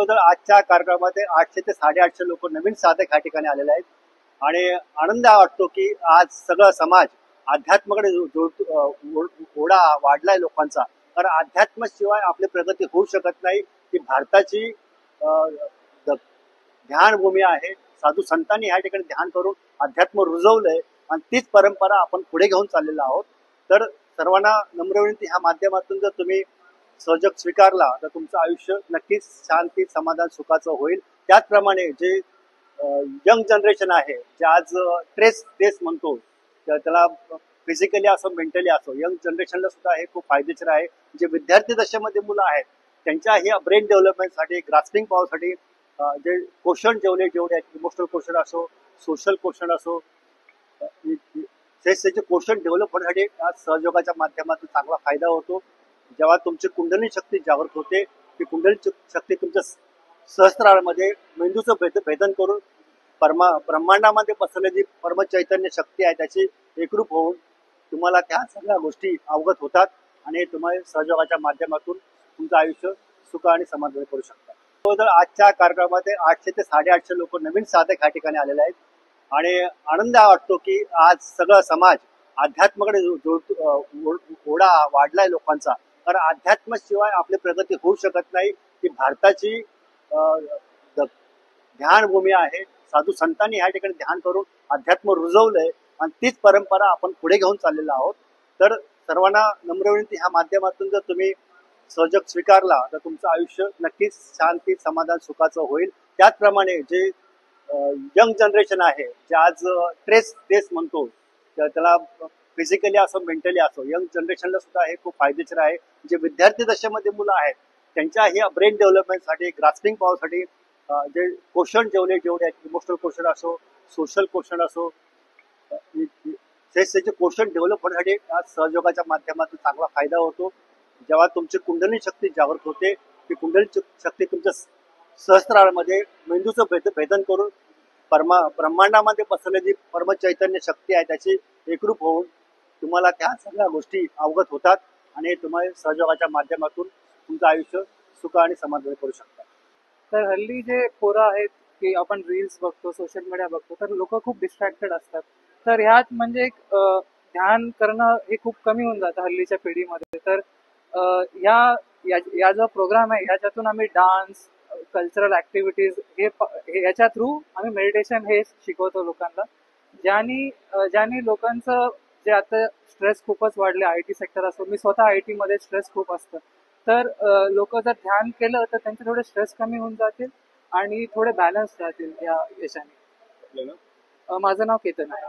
तर आजच्या कार्यक्रमामध्ये 800 ते 850 लोक नवीन साधक ह्या ठिकाणी आलेले आहेत आणि आनंद वाटतो की आज सगळा समाज अध्यात्माकडे ओढा वाढलाय लोकांचा. कारण अध्यात्माशिवाय आपली प्रगती होऊ शकत नाही. की भारताची ध्यानभूमी आहे. साधू संतांनी ह्या ठिकाणी ध्यान करून अध्यात्म रुजवलंय आणि तीच परंपरा आपण पुढे घेऊन चाललेलो आहोत. तर सर्वांना नम्र विनंती, ह्या माध्यमातून जर तुम्ही सहयोग स्वीकारला तर तुमचं आयुष्य नक्कीच शांती, समाधान, सुखाचं होईल. त्याचप्रमाणे जे यंग जनरेशन आहे, जे आज स्ट्रेस म्हणतो, त्याला फिजिकली असो मेंटली असो, यंग जनरेशनला सुद्धा हे खूप फायदेशीर आहे. जे विद्यार्थी दशेमध्ये मुलं आहेत त्यांच्या ही ब्रेन डेव्हलपमेंटसाठी, ग्रास्पिंग पॉवरसाठी जे क्वेश्चन जेवढे आहेत, इमोशनल क्वेश्चन असो, सोशल क्वेश्चन असो, त्याचे क्वेश्चन डेव्हलप होण्यासाठी आज सहयोगाच्या माध्यमातून चांगला फायदा होतो. जेव्हा तुमची कुंडली शक्ती जागृत होते, ती कुंडली शक्ती तुमच्या सहस्त्रामध्ये मेंदूचं भेदन करून ब्रह्मांडामध्ये बसलेली परम चैतन्य शक्ती आहे त्याची एकरूप होऊन तुम्हाला त्या सगळ्या गोष्टी अवगत होतात आणि तुम्ही सहयोगाच्या माध्यमातून तुमचं आयुष्य सुख आणि समाधान करू शकता. तर आजच्या कार्यक्रमामध्ये 800 ते 850 लोक नवीन साधक ह्या ठिकाणी आलेले आहेत आणि आनंद वाटतो की आज सगळा समाज अध्यात्माकडे ओढा वाढलाय लोकांचा. कारण अध्यात्माशिवाय आपली प्रगती होऊ शकत नाही. की भारताची ध्यानभूमी आहे. साधू संतांनी ह्या ठिकाणी ध्यान करून अध्यात्म रुजवलंय आणि तीच परंपरा आपण पुढे घेऊन चाललेलो आहोत. तर सर्वांना नम्र विनंती, ह्या माध्यमातून जर तुम्ही सहयोग स्वीकारला तर तुमचं आयुष्य नक्कीच शांती, समाधान, सुखाचं होईल. त्याचप्रमाणे जे यंग जनरेशन आहे, जे आज स्ट्रेस म्हणतो, त्याला फिजिकली असो मेंटली असो, यंग जनरेशनला सुद्धा हे खूप फायदेशीर आहे. जे विद्यार्थी दशेमध्ये मुलं आहेत त्यांच्या ही ब्रेन डेव्हलपमेंटसाठी, ग्रास्पिंग पॉवरसाठी जे क्वेश्चन जेवढे आहेत, इमोशनल क्वेश्चन असो, सोशल क्वेश्चन असो, त्याचे क्वेश्चन डेव्हलप होण्यासाठी आज सहयोगाच्या माध्यमातून चांगला फायदा होतो. जेव्हा तुमची कुंडली शक्ती जागृत होते, ती कुंडली शक्ती तुमच्या सहस्त्रामध्ये मेंदूचं भेदन करून ब्रह्मांडामध्ये बसलेली परम चैतन्य शक्ती आहे त्याची एकरूप होऊन तुम्हाला त्या सगळ्या गोष्टी अवगत होतात आणि तुम्ही सहयोगाच्या माध्यमातून तुमचं आयुष्य सुख आणि समाधान करू शकता. तर हल्ली जे पोरं आहेत की आपण रील्स बघतो, सोशल मीडिया बघतो, तर लोक खूप डिस्ट्रॅक्टेड असतात. तर ह्यात म्हणजे एक ध्यान करणं हे खूप कमी होऊन जातं हल्लीच्या पिढीमध्ये. तर या जो प्रोग्राम आहे याच्यातून आम्ही डान्स, कल्चरल ऍक्टिव्हिटीज याच्या थ्रू आम्ही मेडिटेशन हे शिकवतो लोकांना. ज्यानी लोकांचं जे आता स्ट्रेस खूपच वाढले, IT सेक्टर असो, मी स्वतः IT मध्ये स्ट्रेस खूप असतं. तर लोक जर ध्यान केलं तर त्यांचे थोडे स्ट्रेस कमी होऊन जातील आणि थोडे बॅलन्स राहतील या याच्याने. आपलं माझं नाव केतन आहे.